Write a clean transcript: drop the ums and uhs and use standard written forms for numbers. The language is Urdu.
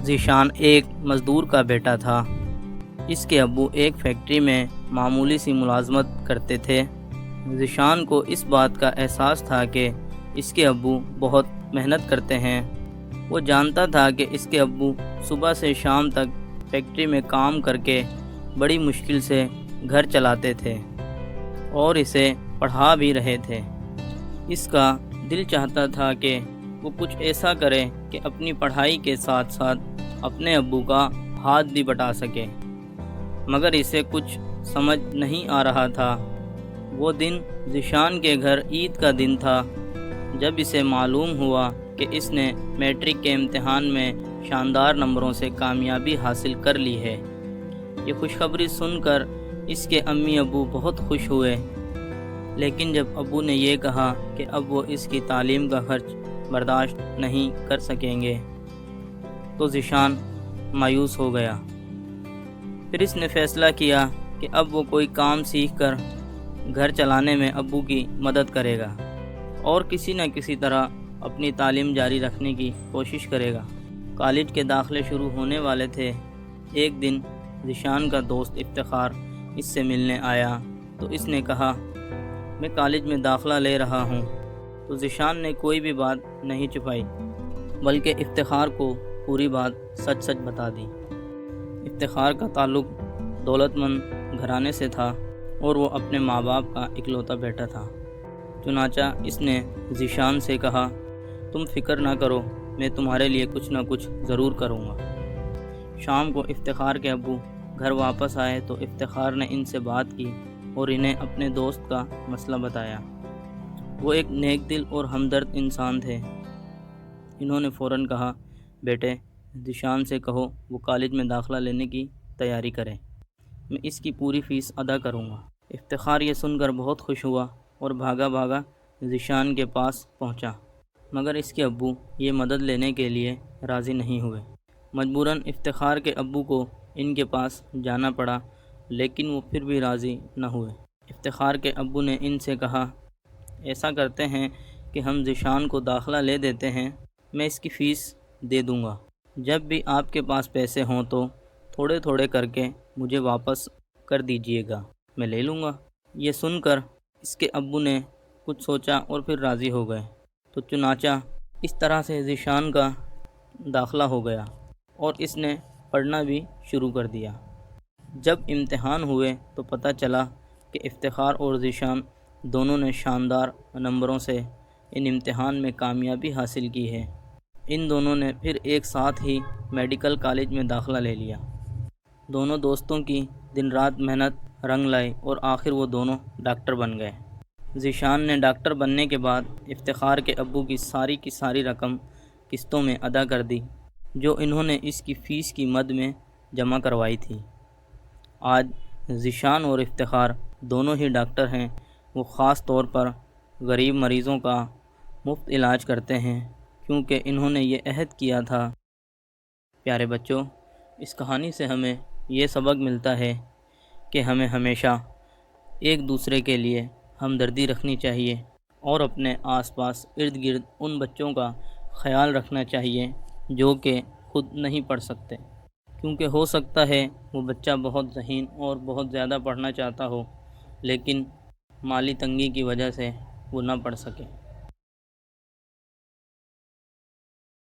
ذیشان ایک مزدور کا بیٹا تھا۔ اس کے ابو ایک فیکٹری میں معمولی سی ملازمت کرتے تھے۔ ذیشان کو اس بات کا احساس تھا کہ اس کے ابو بہت محنت کرتے ہیں۔ وہ جانتا تھا کہ اس کے ابو صبح سے شام تک فیکٹری میں کام کر کے بڑی مشکل سے گھر چلاتے تھے اور اسے پڑھا بھی رہے تھے۔ اس کا دل چاہتا تھا کہ وہ کچھ ایسا کرے کہ اپنی پڑھائی کے ساتھ ساتھ اپنے ابو کا ہاتھ بھی بٹا سکے، مگر اسے کچھ سمجھ نہیں آ رہا تھا۔ وہ دن ذیشان کے گھر عید کا دن تھا، جب اسے معلوم ہوا کہ اس نے میٹرک کے امتحان میں شاندار نمبروں سے کامیابی حاصل کر لی ہے۔ یہ خوشخبری سن کر اس کے امی ابو بہت خوش ہوئے، لیکن جب ابو نے یہ کہا کہ اب وہ اس کی تعلیم کا خرچ برداشت نہیں کر سکیں گے تو ذیشان مایوس ہو گیا۔ پھر اس نے فیصلہ کیا کہ اب وہ کوئی کام سیکھ کر گھر چلانے میں ابو کی مدد کرے گا اور کسی نہ کسی طرح اپنی تعلیم جاری رکھنے کی کوشش کرے گا۔ کالج کے داخلے شروع ہونے والے تھے۔ ایک دن ذیشان کا دوست افتخار اس سے ملنے آیا تو اس نے کہا، میں کالج میں داخلہ لے رہا ہوں۔ تو ذیشان نے کوئی بھی بات نہیں چھپائی، بلکہ افتخار کو پوری بات سچ سچ بتا دی۔ افتخار کا تعلق دولت مند گھرانے سے تھا اور وہ اپنے ماں باپ کا اکلوتا بیٹا تھا۔ چنانچہ اس نے ذیشان سے کہا، تم فکر نہ کرو، میں تمہارے لیے کچھ نہ کچھ ضرور کروں گا۔ شام کو افتخار کے ابو گھر واپس آئے تو افتخار نے ان سے بات کی اور انہیں اپنے دوست کا مسئلہ بتایا۔ وہ ایک نیک دل اور ہمدرد انسان تھے۔ انہوں نے فوراً کہا، بیٹے ذیشان سے کہو وہ کالج میں داخلہ لینے کی تیاری کرے، میں اس کی پوری فیس ادا کروں گا۔ افتخار یہ سن کر بہت خوش ہوا اور بھاگا بھاگا ذیشان کے پاس پہنچا، مگر اس کے ابو یہ مدد لینے کے لیے راضی نہیں ہوئے۔ مجبوراً افتخار کے ابو کو ان کے پاس جانا پڑا، لیکن وہ پھر بھی راضی نہ ہوئے۔ افتخار کے ابو نے ان سے کہا، ایسا کرتے ہیں کہ ہم ذیشان کو داخلہ لے دیتے ہیں، میں اس کی فیس دے دوں گا۔ جب بھی آپ کے پاس پیسے ہوں تو تھوڑے تھوڑے کر کے مجھے واپس کر دیجئے گا، میں لے لوں گا۔ یہ سن کر اس کے ابو نے کچھ سوچا اور پھر راضی ہو گئے۔ تو چنانچہ اس طرح سے ذیشان کا داخلہ ہو گیا اور اس نے پڑھنا بھی شروع کر دیا۔ جب امتحان ہوئے تو پتہ چلا کہ افتخار اور ذیشان دونوں نے شاندار نمبروں سے ان امتحان میں کامیابی حاصل کی ہے۔ ان دونوں نے پھر ایک ساتھ ہی میڈیکل کالج میں داخلہ لے لیا۔ دونوں دوستوں کی دن رات محنت رنگ لائی اور آخر وہ دونوں ڈاکٹر بن گئے۔ ذیشان نے ڈاکٹر بننے کے بعد افتخار کے ابو کی ساری رقم قسطوں میں ادا کر دی، جو انہوں نے اس کی فیس کی مد میں جمع کروائی تھی۔ آج ذیشان اور افتخار دونوں ہی ڈاکٹر ہیں۔ وہ خاص طور پر غریب مریضوں کا مفت علاج کرتے ہیں، کیونکہ انہوں نے یہ عہد کیا تھا۔ پیارے بچوں، اس کہانی سے ہمیں یہ سبق ملتا ہے کہ ہمیں ہمیشہ ایک دوسرے کے لیے ہمدردی رکھنی چاہیے اور اپنے آس پاس ارد گرد ان بچوں کا خیال رکھنا چاہیے جو کہ خود نہیں پڑھ سکتے، کیونکہ ہو سکتا ہے وہ بچہ بہت ذہین اور بہت زیادہ پڑھنا چاہتا ہو، لیکن مالی تنگی کی وجہ سے وہ نہ پڑھ سکے۔